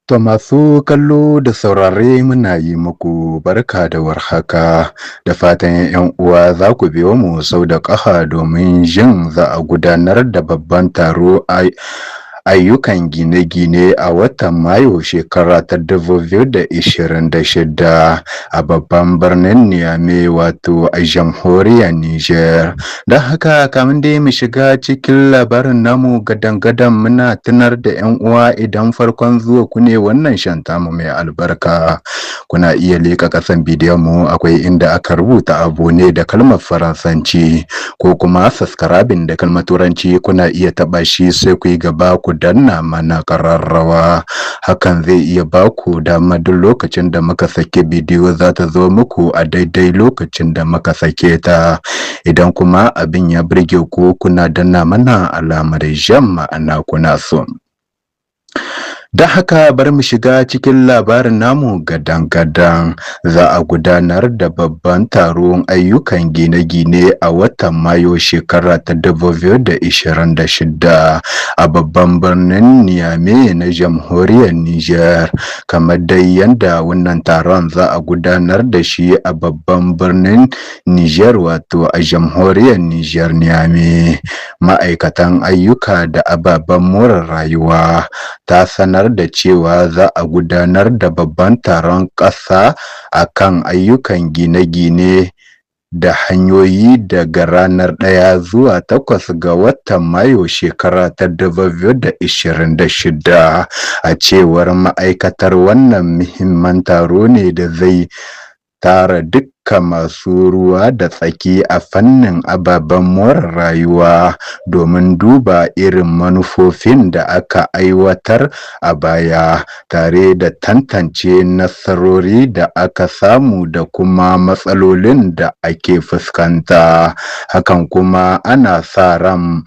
To masu kallo da saurare muna yi muku barka da warhaka da fatan 'yan uwa za ku biyo mu sau da ƙafa domin jin za a gudanar da babban taro ayyukan gine-gine a watan Mayu shekara ta 2026 a babban birnin Niamey wato a jamhuriyar Niger. Don haka kamin dai mu shiga cikin labarin namu gadan-gadan muna tunar da 'yan uwa idan farkon zuwa ku ne wannan shanta mu mai albarka. Kuna iya leƙa ƙasan bidiyon mu akwai inda aka rubuta abu ne da kalmar Faransanci ko kuma subscribing da kalmar Turanci kuna iya taɓa shi sai ku yi gaba ku danna mana ƙararrawa. Hakan zai iya ba ku dama duk lokacin da muka sake bidiyo za ta zo muku a daidai lokacin da muka sake ta. Idan kuma abin ya burge ku kuna danna mana alamar jan ma'ana kuna so. Da haka bari mu shiga cikin labarin namu gadan-gadan. Za a gudanar da babban taron ayyukan gine-gine a watan Mayu shekara ta 2026 a babban birnin Niamey na jamhuriyar Niger. Kamar dai yanda wannan taron za a gudanar da shi a babban birnin Niger wato a jamhuriyar Niger Niamey. Ma'aikatan ayyuka da ababen more rayuwa ta sanar da cewa za a gudanar da babban taron ƙasa a kan ayyukan gine-gine da hanyoyi daga ranar 1 zuwa 8 ga watan Mayu shekara ta 2026. A cewar ma'aikatar wannan muhimman taro ne da zai tara dukkan masu ruwa da tsaki a fannin ababen more rayuwa domin duba irin manufofin da aka aiwatar a baya tare da tantance nasarori da aka samu da kuma matsalolin da ake fuskanta. Hakan kuma ana sa ran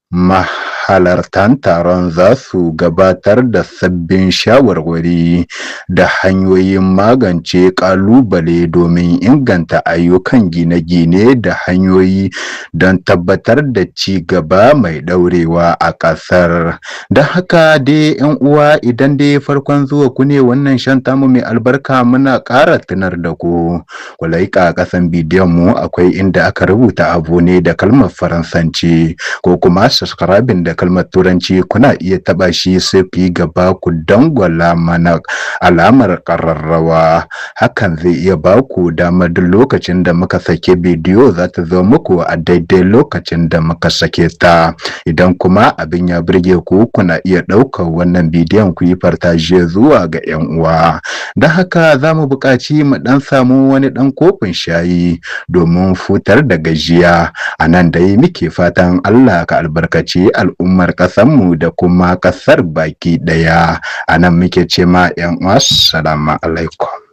mahalartan taron za su gabatar da sabbin shawarwari da hanyoyin magance ƙalubale domin inganta ayyukan gine-gine da hanyoyi don tabbatar da ci gaba mai ɗaurewa a ƙasar. Da haka dai 'yan uwa idan dai farkon zuwa ku ne wannan shan tamu mai albarka muna ƙara tunar da ku laika ƙasan bidiyon mu akwai inda aka rubuta abu ne da kalmar Faransanci ko kuma subscribing da kalmar Turanci kuna iya taba shi sai ku yi gaba ku dangwala mana alamar ƙararrawa. Hakan zai iya ba ku dama duk lokacin da muka sake bidiyo za ta zo muku a daidai lokacin da muka sake ta. Idan kuma abin ya burge ku kuna iya ɗaukar wannan bidiyon ku yi fartaje zuwa ga 'yan uwa. Don haka za mu buƙaci mu ɗan samu wani ɗan kofin shayi domin futar da gajiya. A nan dai muke fatan Allah ka albarkaci al'ummar ƙasarmu da kuma ƙasar baki ɗaya. A nan muke ce ma 'yan uwa assalamu alaikum.